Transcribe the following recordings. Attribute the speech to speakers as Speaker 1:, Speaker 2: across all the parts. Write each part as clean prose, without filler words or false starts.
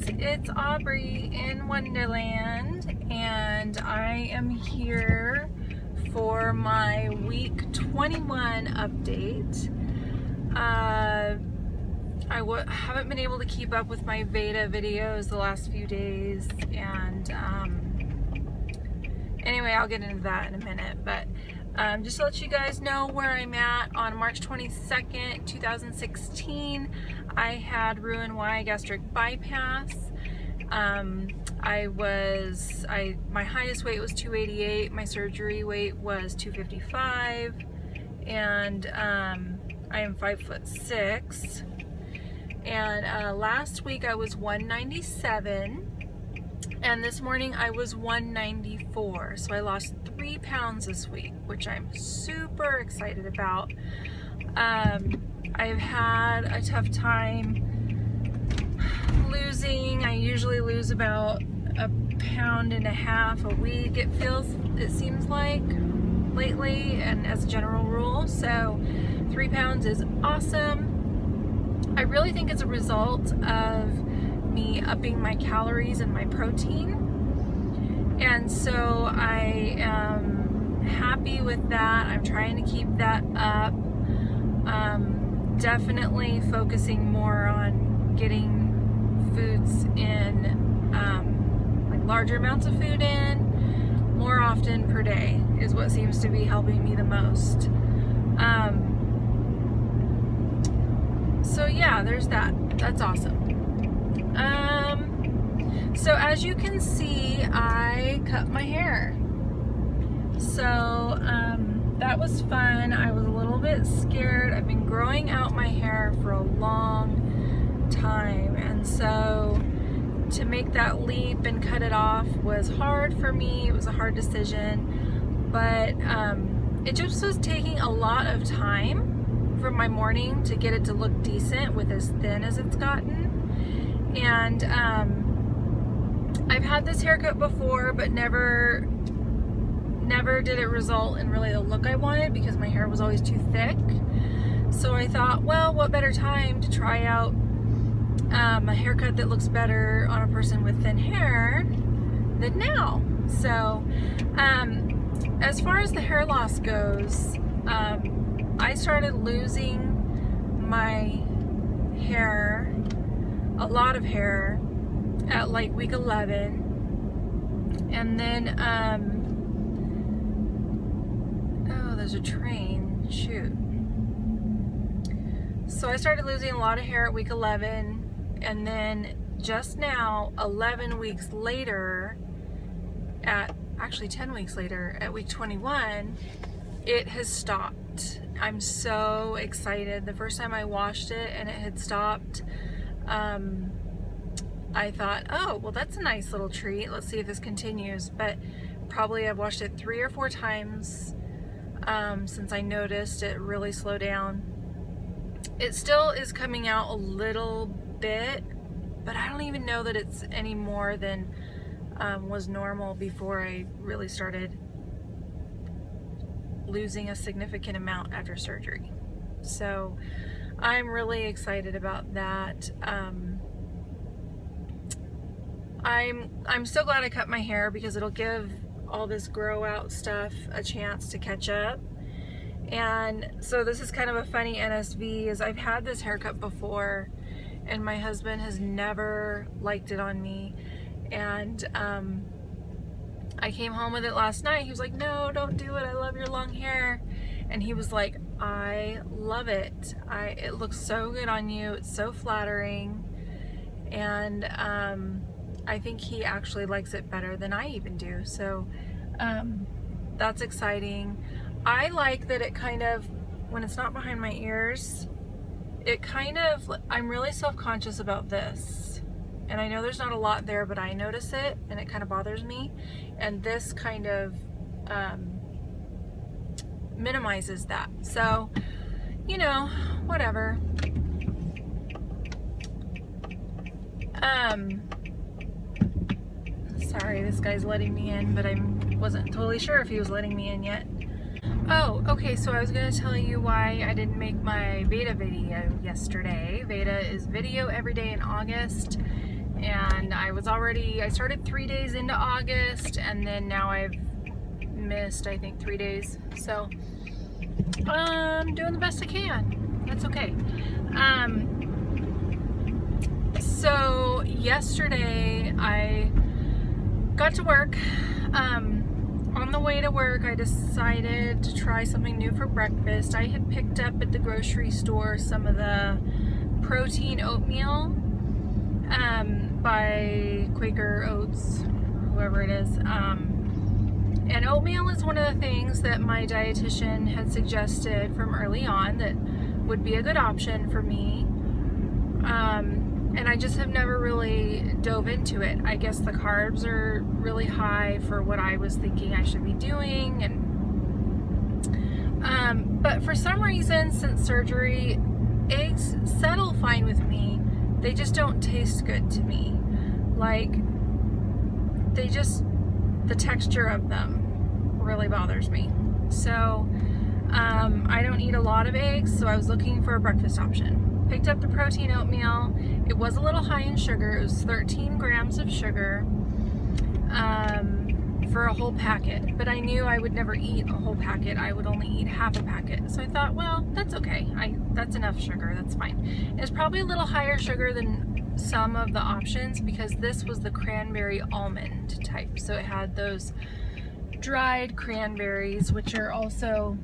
Speaker 1: it's Aubrey in Wonderland, and I am here for my week 21 update. I haven't been able to keep up with my VEDA videos the last few days, and anyway, I'll get into that in a minute, but just to let you guys know where I'm at. On March 22nd, 2016, I had RNY gastric bypass. My highest weight was 288, my surgery weight was 255, and I am 5'6", and last week I was 197, and this morning I was 194, so I lost 3 pounds this week, which I'm super excited about. I've had a tough time losing. I usually lose about 1.5 pounds a week, it seems like, lately, and as a general rule, so 3 pounds is awesome. I really think it's a result of me upping my calories and my protein, and so I am happy with that. I'm trying to keep that up. Definitely focusing more on getting foods in, like larger amounts of food in more often per day is what seems to be helping me the most. So yeah, there's that. That's awesome. So as you can see, I cut my hair. So that was fun. I was a little bit scared. I've been growing out my hair for a long time, and so to make that leap and cut it off was hard for me. It was a hard decision, but it just was taking a lot of time from my morning to get it to look decent with as thin as it's gotten. And I've had this haircut before, but never did it result in really the look I wanted because my hair was always too thick. So I thought, well, what better time to try out a haircut that looks better on a person with thin hair than now. So as far as the hair loss goes, I started losing my hair, a lot of hair, at like week 11, and then oh, there's a train, shoot. So I started losing a lot of hair at week 11, and then just now, 11 weeks later, actually 10 weeks later, at week 21, it has stopped. I'm so excited. The first time I washed it and it had stopped, I thought, oh, well, that's a nice little treat. Let's see if this continues. But probably I've washed it 3 or 4 times since I noticed it really slow down. It still is coming out a little bit, but I don't even know that it's any more than was normal before I really started losing a significant amount after surgery. So I'm really excited about that. I'm so glad I cut my hair because it'll give all this grow out stuff a chance to catch up. And so this is kind of a funny NSV, is I've had this haircut before and my husband has never liked it on me, and I came home with it last night. He was like, no, don't do it, I love your long hair. And he was like, I love it. It looks so good on you, it's so flattering, and I think he actually likes it better than I even do. So that's exciting. I like that it kind of, when it's not behind my ears, it kind of, I'm really self-conscious about this. And I know there's not a lot there, but I notice it and it kind of bothers me. And this kind of minimizes that. So, you know, whatever. Sorry, this guy's letting me in, but I wasn't totally sure if he was letting me in yet. Oh, okay, so I was going to tell you why I didn't make my VEDA video yesterday. VEDA is video every day in August, And I started 3 days into August, and then now I've missed, I think, 3 days. So I'm doing the best I can. That's okay. So yesterday I got to work. On the way to work, I decided to try something new for breakfast. I had picked up at the grocery store some of the protein oatmeal by Quaker Oats, whoever it is. And oatmeal is one of the things that my dietitian had suggested from early on that would be a good option for me. And I just have never really dove into it. I guess the carbs are really high for what I was thinking I should be doing. And but for some reason, since surgery, eggs settle fine with me. They just don't taste good to me. Like, the texture of them really bothers me. So I don't eat a lot of eggs, so I was looking for a breakfast option. Picked up the protein oatmeal. It was a little high in sugar. It was 13 grams of sugar for a whole packet. But I knew I would never eat a whole packet. I would only eat half a packet. So I thought, well, that's okay. That's enough sugar. That's fine. It was probably a little higher sugar than some of the options because this was the cranberry almond type. So it had those dried cranberries, which are also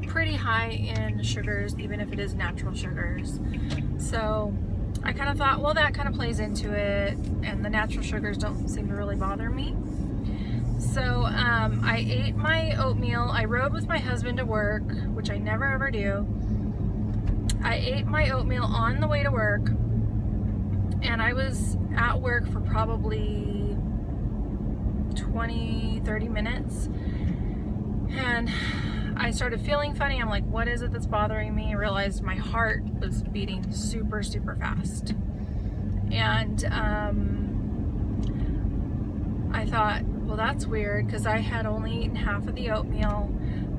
Speaker 1: pretty high in sugars, even if it is natural sugars. So I kind of thought, well, that kind of plays into it, and the natural sugars don't seem to really bother me. So I ate my oatmeal. I rode with my husband to work, which I never ever do. I ate my oatmeal on the way to work, and I was at work for probably 20-30 minutes, and I started feeling funny. I'm like, what is it that's bothering me? I realized my heart was beating super, super fast. And I thought, well, that's weird because I had only eaten half of the oatmeal,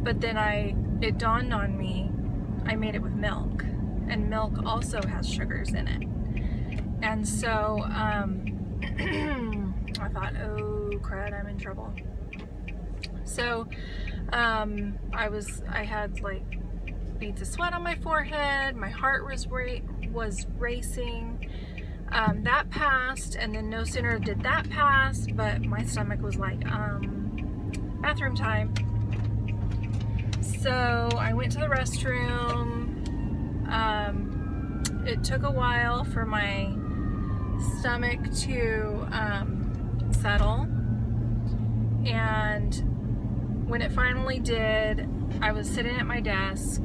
Speaker 1: but then it dawned on me, I made it with milk, and milk also has sugars in it. And so I thought, oh crud, I'm in trouble. So I had like beads of sweat on my forehead, my heart was racing. That passed, and then no sooner did that pass, but my stomach was like, bathroom time. So I went to the restroom. It took a while for my stomach to settle, and when it finally did, I was sitting at my desk,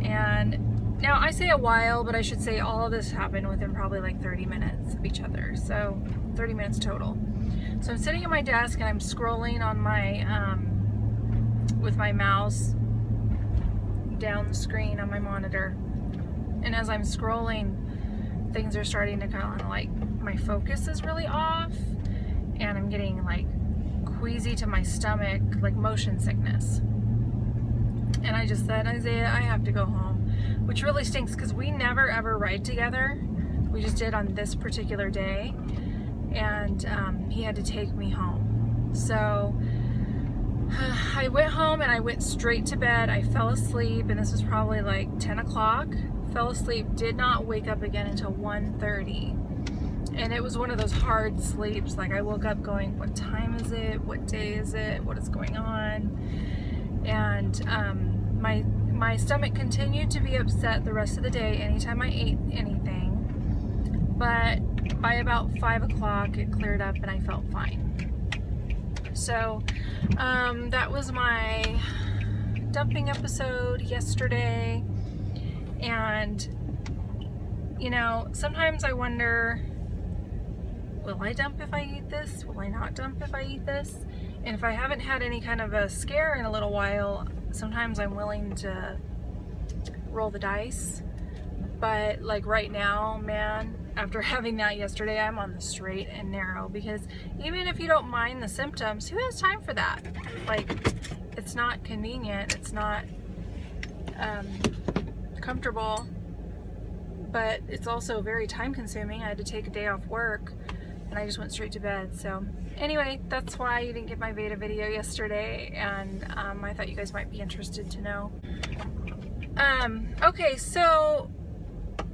Speaker 1: and now I say a while, but I should say all of this happened within probably like 30 minutes of each other, so 30 minutes total. So I'm sitting at my desk and I'm scrolling on my, with my mouse down the screen on my monitor, and as I'm scrolling, things are starting to kind of like, my focus is really off, and I'm getting like queasy to my stomach, like motion sickness. And I just said, Isaiah, I have to go home, which really stinks because we never ever ride together. We just did on this particular day, and he had to take me home. So I went home and I went straight to bed. I fell asleep, and this was probably like 10 o'clock. Fell asleep, did not wake up again until 1:30. And it was one of those hard sleeps. Like, I woke up going, what time is it? What day is it? What is going on? And my stomach continued to be upset the rest of the day anytime I ate anything. But by about 5 o'clock, it cleared up and I felt fine. So that was my dumping episode yesterday. And, you know, sometimes I wonder, will I dump if I eat this? Will I not dump if I eat this? And if I haven't had any kind of a scare in a little while, sometimes I'm willing to roll the dice. But like right now, man, after having that yesterday, I'm on the straight and narrow, because even if you don't mind the symptoms, who has time for that? Like, it's not convenient, it's not comfortable. but it's also very time consuming. I had to take a day off work and I just went straight to bed. So anyway, that's why you didn't get my Veda video yesterday, and I thought you guys might be interested to know. Okay, so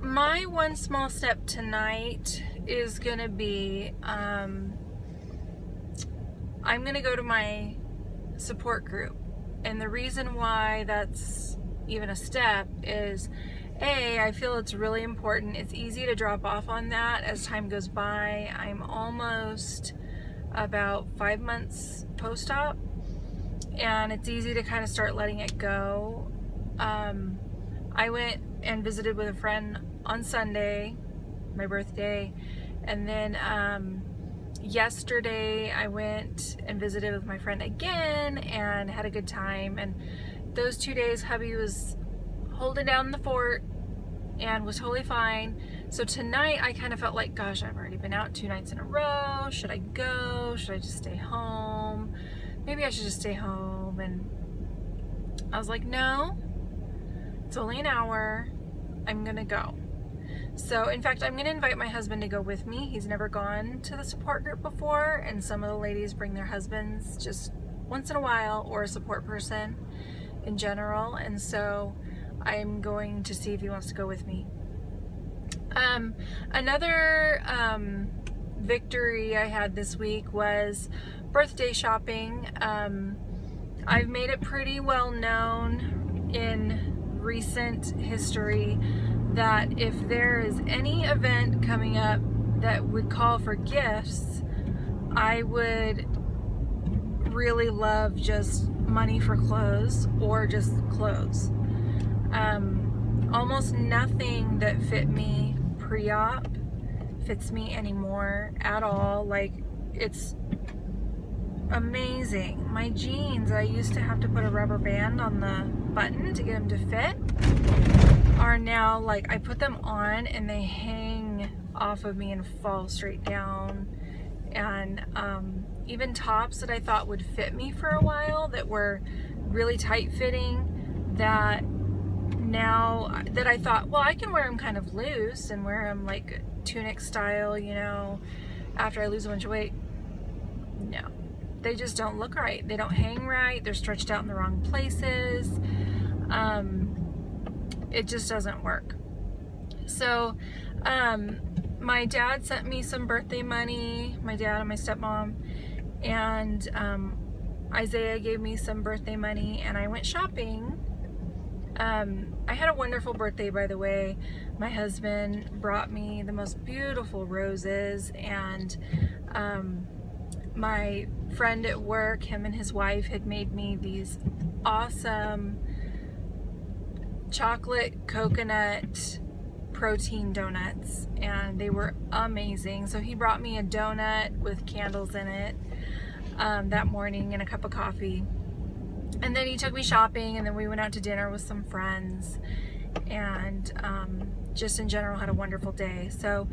Speaker 1: my one small step tonight is gonna be, I'm gonna go to my support group. And the reason why that's even a step is, A, I feel it's really important. It's easy to drop off on that as time goes by. I'm almost about 5 months post-op, and it's easy to kind of start letting it go. I went and visited with a friend on Sunday, my birthday, and then yesterday I went and visited with my friend again and had a good time. And those 2 days hubby was holding down the fort and was totally fine. So tonight I kind of felt like, gosh, I've already been out 2 nights in a row. Should I go? Should I just stay home? Maybe I should just stay home. And I was like, no, it's only an hour. I'm gonna go. So in fact, I'm gonna invite my husband to go with me. He's never gone to the support group before, and some of the ladies bring their husbands just once in a while, or a support person in general. And so I'm going to see if he wants to go with me. Another victory I had this week was birthday shopping. I've made it pretty well known in recent history that if there is any event coming up that would call for gifts, I would really love just money for clothes, or just clothes. Almost nothing that fit me pre-op fits me anymore at all. Like, it's amazing. My jeans, I used to have to put a rubber band on the button to get them to fit, are now like, I put them on and they hang off of me and fall straight down. And even tops that I thought would fit me for a while, that were really tight fitting, that now that I thought, well, I can wear them kind of loose and wear them like tunic style, you know, after I lose a bunch of weight. No, they just don't look right. They don't hang right. They're stretched out in the wrong places. It just doesn't work. So my dad sent me some birthday money, my dad and my stepmom, and Isaiah gave me some birthday money, and I went shopping. I had a wonderful birthday, by the way. My husband brought me the most beautiful roses, and my friend at work, him and his wife, had made me these awesome chocolate coconut protein donuts, and they were amazing. So he brought me a donut with candles in it that morning, and a cup of coffee. And then he took me shopping, and then we went out to dinner with some friends, and just in general had a wonderful day. So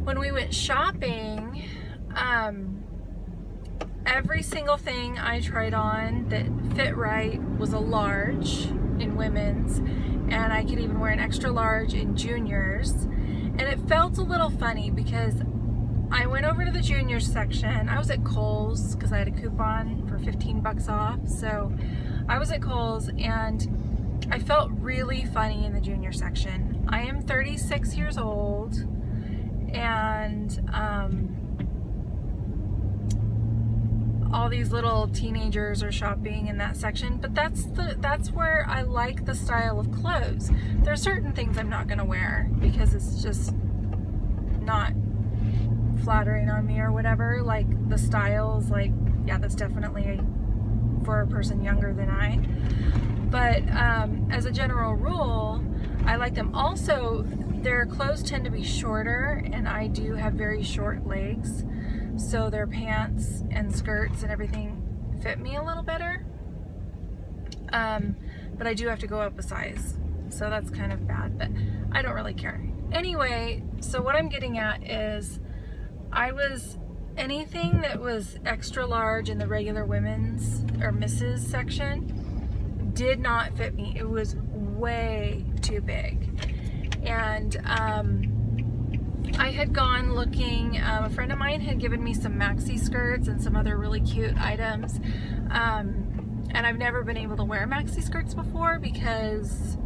Speaker 1: when we went shopping, every single thing I tried on that fit right was a large in women's, and I could even wear an extra large in juniors. And it felt a little funny because I went over to the juniors section. I was at Kohl's because I had a coupon for 15 bucks off. So I was at Kohl's, and I felt really funny in the junior section. I am 36 years old, and all these little teenagers are shopping in that section, but that's where I like the style of clothes. There are certain things I'm not gonna wear because it's just not flattering on me or whatever. Like the styles, like, yeah, that's definitely for a person younger than I. But as a general rule, I like them. Also, their clothes tend to be shorter, and I do have very short legs, so their pants and skirts and everything fit me a little better. But I do have to go up a size, so that's kind of bad, but I don't really care. Anyway, so what I'm getting at is anything that was extra large in the regular women's or Mrs. section did not fit me. It was way too big. And I had gone looking, a friend of mine had given me some maxi skirts and some other really cute items. And I've never been able to wear maxi skirts before because,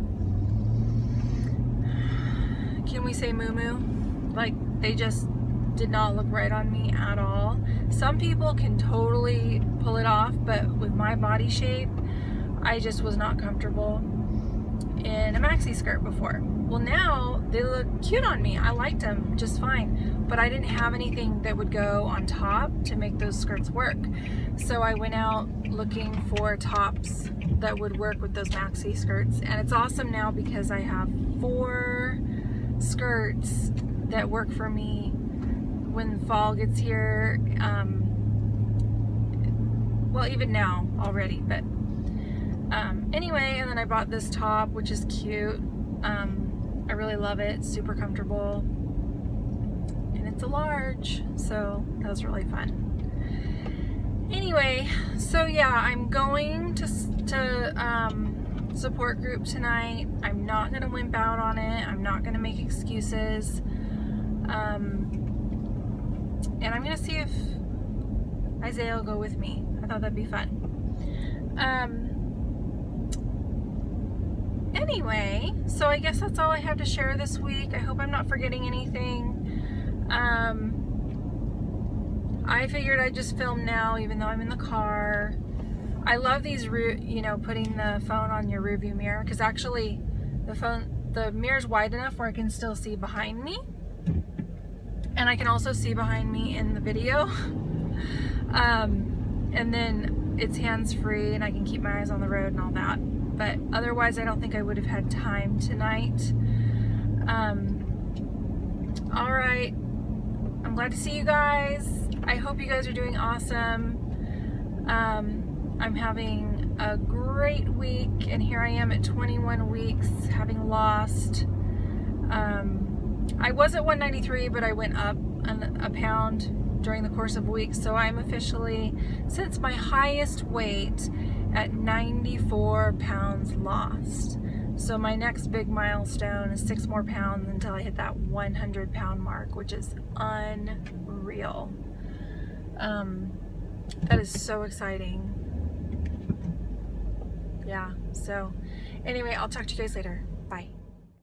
Speaker 1: can we say moo-moo? Like, they just did not look right on me at all. Some people can totally pull it off, but with my body shape, I just was not comfortable in a maxi skirt before. Well, now they look cute on me. I liked them just fine, but I didn't have anything that would go on top to make those skirts work. So I went out looking for tops that would work with those maxi skirts, and it's awesome now because I have 4 skirts that work for me when fall gets here. Well, even now already, but anyway, and then I bought this top, which is cute. I really love it, super comfortable, and it's a large, so that was really fun. Anyway, so yeah, I'm going to support group tonight. I'm not gonna wimp out on it. I'm not gonna make excuses. And I'm gonna see if Isaiah will go with me. I thought that'd be fun. Anyway, so I guess that's all I have to share this week. I hope I'm not forgetting anything. I figured I'd just film now, even though I'm in the car. I love these, you know, putting the phone on your rearview mirror, because actually the mirror's wide enough where I can still see behind me, and I can also see behind me in the video. And then it's hands-free, and I can keep my eyes on the road and all that. But otherwise, I don't think I would have had time tonight. All right, I'm glad to see you guys. I hope you guys are doing awesome. I'm having a great week, and here I am at 21 weeks, having lost. I was at 193, but I went up a pound during the course of weeks, so I'm officially, since my highest weight, at 94 pounds lost. So my next big milestone is 6 more pounds until I hit that 100 pound mark, which is unreal. That is so exciting. Yeah, so anyway, I'll talk to you guys later.